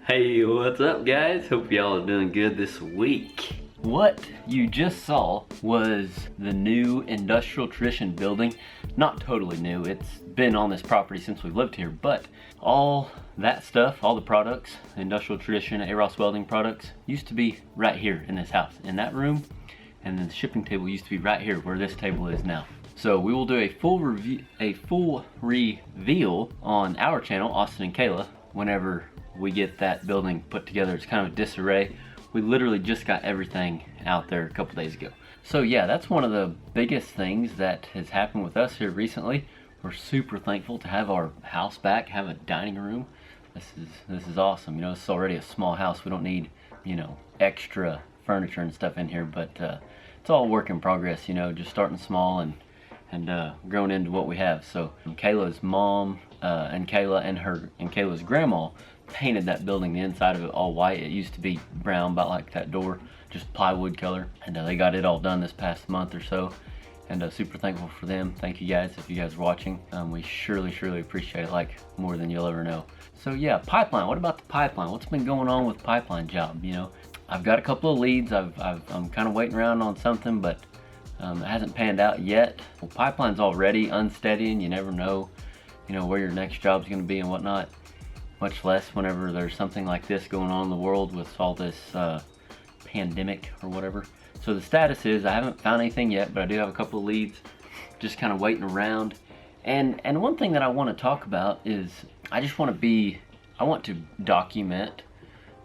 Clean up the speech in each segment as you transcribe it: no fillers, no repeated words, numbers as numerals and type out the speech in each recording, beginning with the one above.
Hey, what's up guys? Hope y'all are doing good this week. What you just saw was the new industrial tradition building. Not totally new, it's been on this property since we've lived here, but all that stuff, all the products, industrial tradition, AROS welding products, used to be right here in this house, in that room, and then the shipping table used to be right here where this table is now. So we will do a full reveal on our channel, Austin and Kayla, whenever we get that building put together. It's kind of a disarray. We literally just got everything out there a couple days ago. So yeah, that's one of the biggest things that has happened with us here recently. We're super thankful to have our house back, have a dining room. This is awesome. You know, it's already a small house. We don't need, you know, extra furniture and stuff in here, but it's all work in progress, you know, just starting small and growing into what we have. So Kayla's mom and Kayla's grandma painted that building, the inside of it all white. It used to be brown, about like that door, just plywood color, and they got it all done this past month or so, and super thankful for them. Thank you guys if you guys are watching. We surely appreciate it, like more than you'll ever know. So yeah, pipeline. What about the pipeline? What's been going on with pipeline job? You know, I've got a couple of leads. I'm kind of waiting around on something, but it hasn't panned out yet. Well, pipeline's already unsteady, and you never know, you know, where your next job's going to be and whatnot. Much less whenever there's something like this going on in the world with all this pandemic or whatever. So the status is I haven't found anything yet, but I do have a couple of leads, just kind of waiting around. And one thing that I want to talk about is I want to document,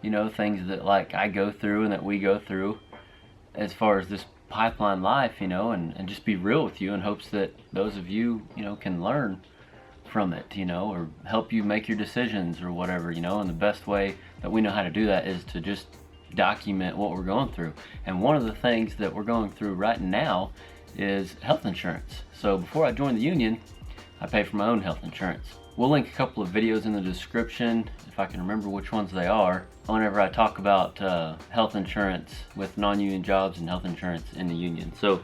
you know, things that like I go through and that we go through as far as this pipeline life, you know, and just be real with you in hopes that those of you, you know, can learn from it, you know, or help you make your decisions or whatever, you know. And the best way that we know how to do that is to just document what we're going through. And one of the things that we're going through right now is health insurance. So before I joined the union, I pay for my own health insurance. We'll link a couple of videos in the description, if I can remember which ones they are, whenever I talk about health insurance with non-union jobs and health insurance in the union. So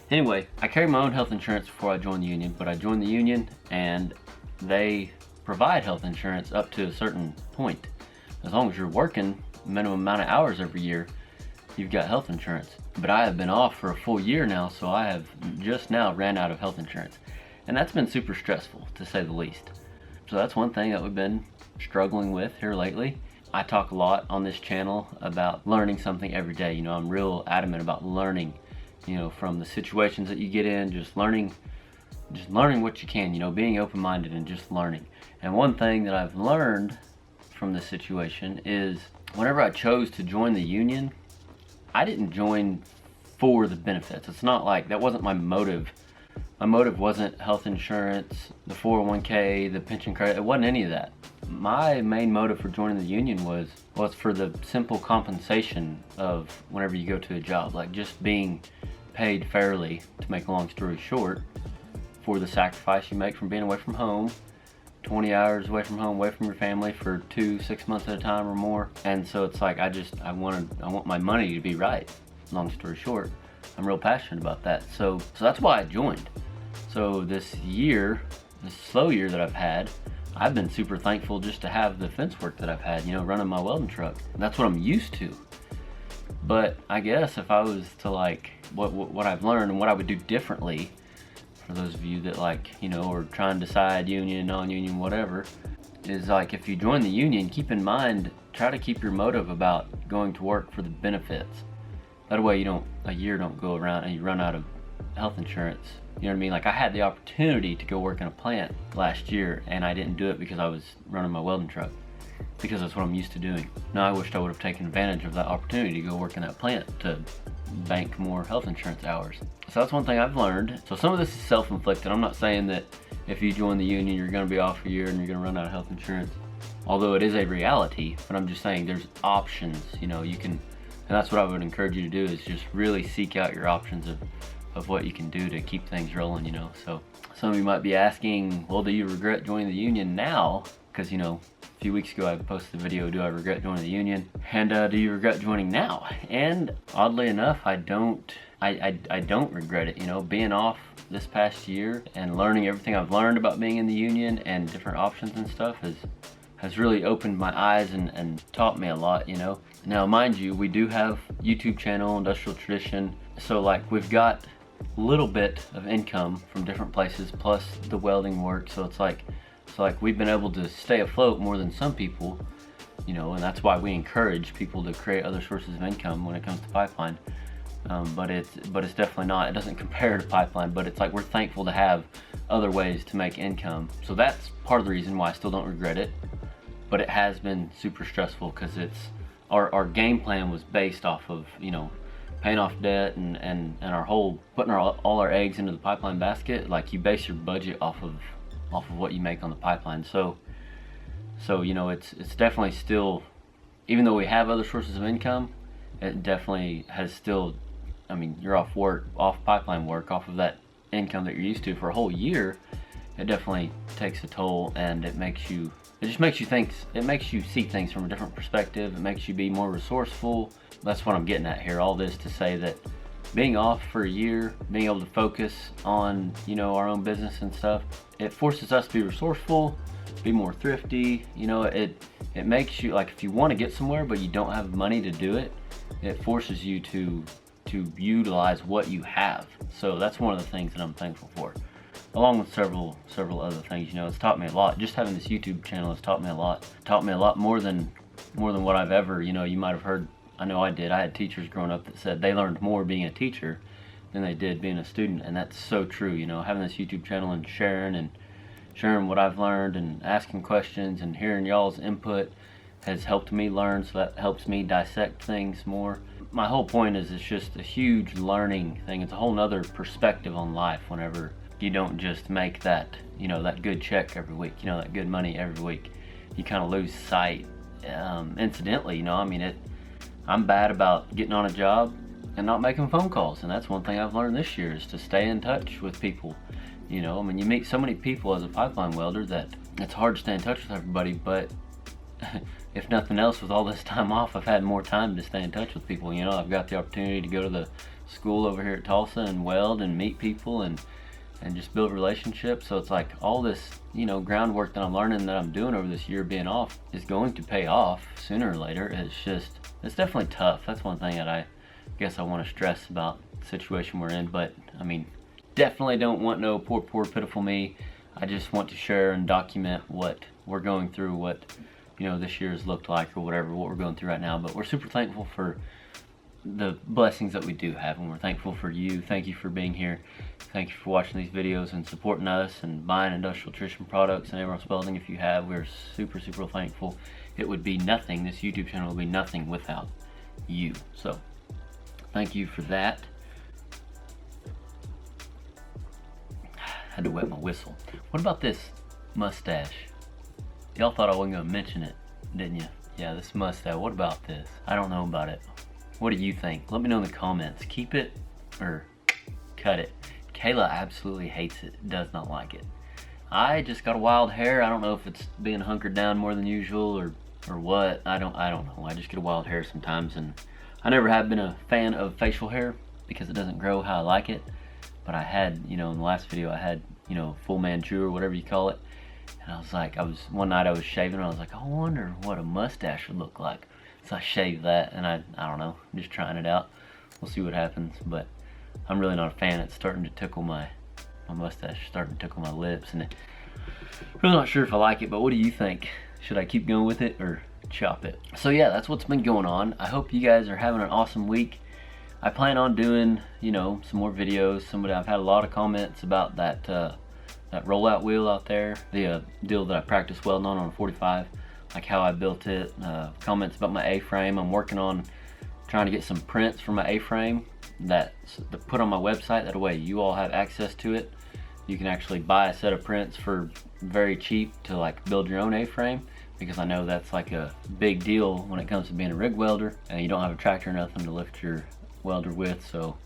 anyway, I carry my own health insurance before I joined the union, but I joined the union and they provide health insurance up to a certain point. As long as you're working minimum amount of hours every year, you've got health insurance. But I have been off for a full year now, so I have just now ran out of health insurance. And that's been super stressful, to say the least. So that's one thing that we've been struggling with here lately. I talk a lot on this channel about learning something every day. You know, I'm real adamant about learning, you know, from the situations that you get in, just learning what you can, you know, being open-minded and just learning. And one thing that I've learned from this situation is whenever I chose to join the union, I didn't join for the benefits. It's not like that wasn't my motive. My motive wasn't health insurance, the 401k, the pension credit. It wasn't any of that. My main motive for joining the union was for the simple compensation of whenever you go to a job, like just being paid fairly, to make a long story short, for the sacrifice you make from being away from home, 20 hours away from home, away from your family for 6 months at a time or more. And so it's like I want my money to be right. Long story short, I'm real passionate about that. So that's why I joined. So this slow year that I've had, I've been super thankful just to have the fence work that I've had, you know, running my welding truck. That's what I'm used to. But I guess if I was to like what I've learned and what I would do differently, for those of you that like, you know, are trying to decide union, non-union, whatever, is like if you join the union, keep in mind, try to keep your motive about going to work for the benefits. That way a year don't go around and you run out of health insurance. You know what I mean? Like I had the opportunity to go work in a plant last year and I didn't do it because I was running my welding truck, because that's what I'm used to doing. Now I wished I would have taken advantage of that opportunity to go work in that plant to bank more health insurance hours. So that's one thing I've learned. So some of this is self-inflicted. I'm not saying that if you join the union you're going to be off a year and you're going to run out of health insurance, although it is a reality, but I'm just saying there's options, you know, you can, and that's what I would encourage you to do, is just really seek out your options of what you can do to keep things rolling, you know. So some of you might be asking, well, do you regret joining the union now? Because, you know, a few weeks ago I posted a video, do I regret joining the union? And do you regret joining now? And oddly enough, I don't regret it. You know, being off this past year and learning everything I've learned about being in the union and different options and stuff has has really opened my eyes and taught me a lot, you know. Now, mind you, we do have YouTube channel, Industrial Tradition, so like we've got a little bit of income from different places, plus the welding work, so it's like we've been able to stay afloat more than some people, you know, and that's why we encourage people to create other sources of income when it comes to pipeline. But it's definitely not, it doesn't compare to pipeline, but it's like we're thankful to have other ways to make income. So that's part of the reason why I still don't regret it, but it has been super stressful because it's our game plan was based off of, you know, paying off debt and our whole putting all our eggs into the pipeline basket. Like, you base your budget off of what you make on the pipeline. So you know, it's definitely still, even though we have other sources of income, it definitely has still, I mean, you're off pipeline work, off of that income that you're used to for a whole year. It definitely takes a toll, and it just makes you think, it makes you see things from a different perspective. It makes you be more resourceful. That's what I'm getting at here. All this to say that being off for a year, being able to focus on, you know, our own business and stuff, it forces us to be resourceful, be more thrifty. You know, it makes you, like, if you want to get somewhere but you don't have money to do it, it forces you to utilize what you have. So that's one of the things that I'm thankful for, along with several other things. You know, it's taught me a lot. Just having this YouTube channel has taught me a lot. Taught me a lot more than what I've ever, you know, you might have heard. I know I did. I had teachers growing up that said they learned more being a teacher than they did being a student, and that's so true. You know, having this YouTube channel and sharing what I've learned and asking questions and hearing y'all's input has helped me learn, so that helps me dissect things more. My whole point is, it's just a huge learning thing. It's a whole nother perspective on life whenever you don't just make that, you know, that good check every week, you know, that good money every week. You kind of lose sight, incidentally, you know. I mean, I'm bad about getting on a job and not making phone calls, and that's one thing I've learned this year, is to stay in touch with people. You know, I mean, you meet so many people as a pipeline welder that it's hard to stay in touch with everybody, but if nothing else, with all this time off, I've had more time to stay in touch with people. You know, I've got the opportunity to go to the school over here at Tulsa and weld and meet people and just build relationships. So it's like all this, you know, groundwork that I'm learning, that I'm doing over this year being off, is going to pay off sooner or later. It's definitely tough. That's one thing that I guess I want to stress about the situation we're in. But I mean, definitely don't want no poor pitiful me. I just want to share and document what we're going through, what, you know, this year has looked like, or whatever, what we're going through right now. But we're super thankful for the blessings that we do have, and we're thankful for you. Thank you for being here. Thank you for watching these videos and supporting us and buying Industrial Tradition products and Abrams Welding. If you have, we're super thankful. It would be nothing, this YouTube channel would be nothing without you. So thank you for that. Had to wet my whistle. What about this mustache? Y'all thought I wasn't gonna mention it, didn't you? Yeah, this mustache. What about this? I don't know about it. What do you think? Let me know in the comments. Keep it or cut it. Kayla absolutely hates it. Does not like it. I just got a wild hair. I don't know if it's being hunkered down more than usual or what. I don't know. I just get a wild hair sometimes, and I never have been a fan of facial hair because it doesn't grow how I like it. But I had, you know, in the last video I had, you know, full Manchu or whatever you call it. And I was like, one night I was shaving and I was like, I wonder what a mustache would look like. So I shaved that, and I don't know, I'm just trying it out. We'll see what happens, but I'm really not a fan. It's starting to tickle my mustache, starting to tickle my lips, and I'm really not sure if I like it. But what do you think? Should I keep going with it or chop it? So yeah, that's what's been going on. I hope you guys are having an awesome week. I plan on doing, you know, some more videos. I've had a lot of comments about that that rollout wheel out there, the deal that I practice welding on a 45, like how I built it. Comments about my A-frame. I'm working on trying to get some prints for my A-frame that's to put on my website. That way you all have access to it. You can actually buy a set of prints for very cheap to like build your own A-frame, because I know that's like a big deal when it comes to being a rig welder and you don't have a tractor or nothing to lift your welder with. So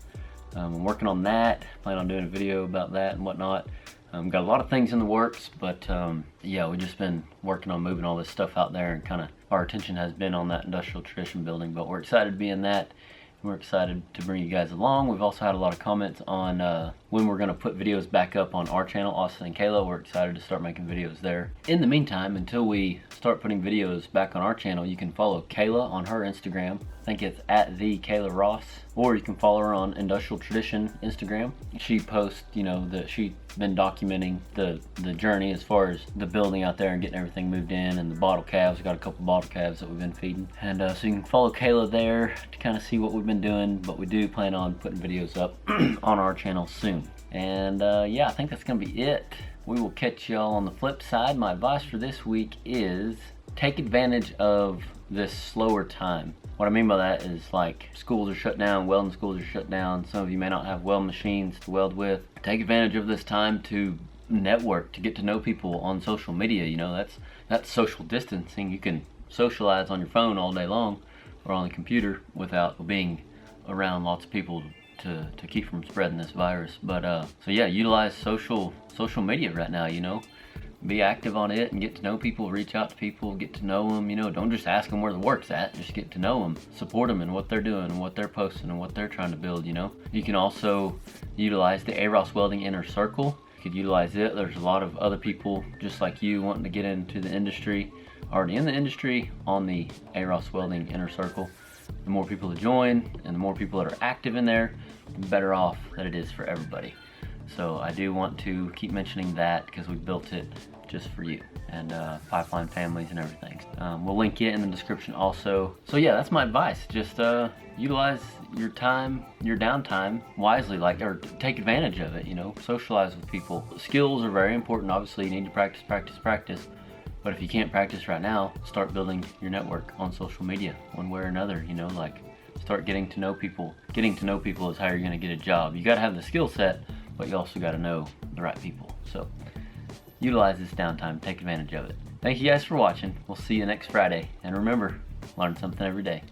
I'm working on that. Plan on doing a video about that and whatnot. Got a lot of things in the works, but yeah, we've just been working on moving all this stuff out there, and kind of our attention has been on that Industrial Tradition building. But we're excited to be in that, We're excited to bring you guys along. We've also had a lot of comments on when we're going to put videos back up on our channel, Austin and Kayla. We're excited to start making videos there. In the meantime, until we start putting videos back on our channel, you can follow Kayla on her Instagram. I think it's at the Kayla Ross, or you can follow her on Industrial Tradition Instagram. She posts, you know, she's been documenting the journey as far as the building out there and getting everything moved in, and the bottle calves. We've got a couple bottle calves that we've been feeding, and so you can follow Kayla there to kind of see what we've been doing. But we do plan on putting videos up on our channel soon. And yeah, I think that's gonna be it. We will catch y'all on the flip side. My advice for this week is take advantage of this slower time. What I mean by that is, like, schools are shut down, welding schools are shut down. Some of you may not have weld machines to weld with. Take advantage of this time to network, to get to know people on social media. You know, that's social distancing. You can socialize on your phone all day long or on the computer without being around lots of people to keep from spreading this virus. But so yeah, utilize social media right now, you know. Be active on it and get to know people, reach out to people, get to know them, you know. Don't just ask them where the work's at, just get to know them. Support them in what they're doing and what they're posting and what they're trying to build, you know. You can also utilize the AROS Welding Inner Circle. You could utilize it. There's a lot of other people just like you wanting to get into the industry, already in the industry, on the AROS Welding Inner Circle. The more people that join and the more people that are active in there, the better off that it is for everybody. So I do want to keep mentioning that because we built it just for you and pipeline families and everything. We'll link it in the description also. So yeah, that's my advice. Just utilize your time, your downtime wisely, or take advantage of it, you know. Socialize with people. Skills are very important. Obviously, you need to practice, practice, practice. But if you can't practice right now, start building your network on social media one way or another, you know, like start getting to know people. Getting to know people is how you're gonna get a job. You gotta have the skill set, but you also got to know the right people. So utilize this downtime, take advantage of it. Thank you guys for watching. We'll see you next Friday. And remember, learn something every day.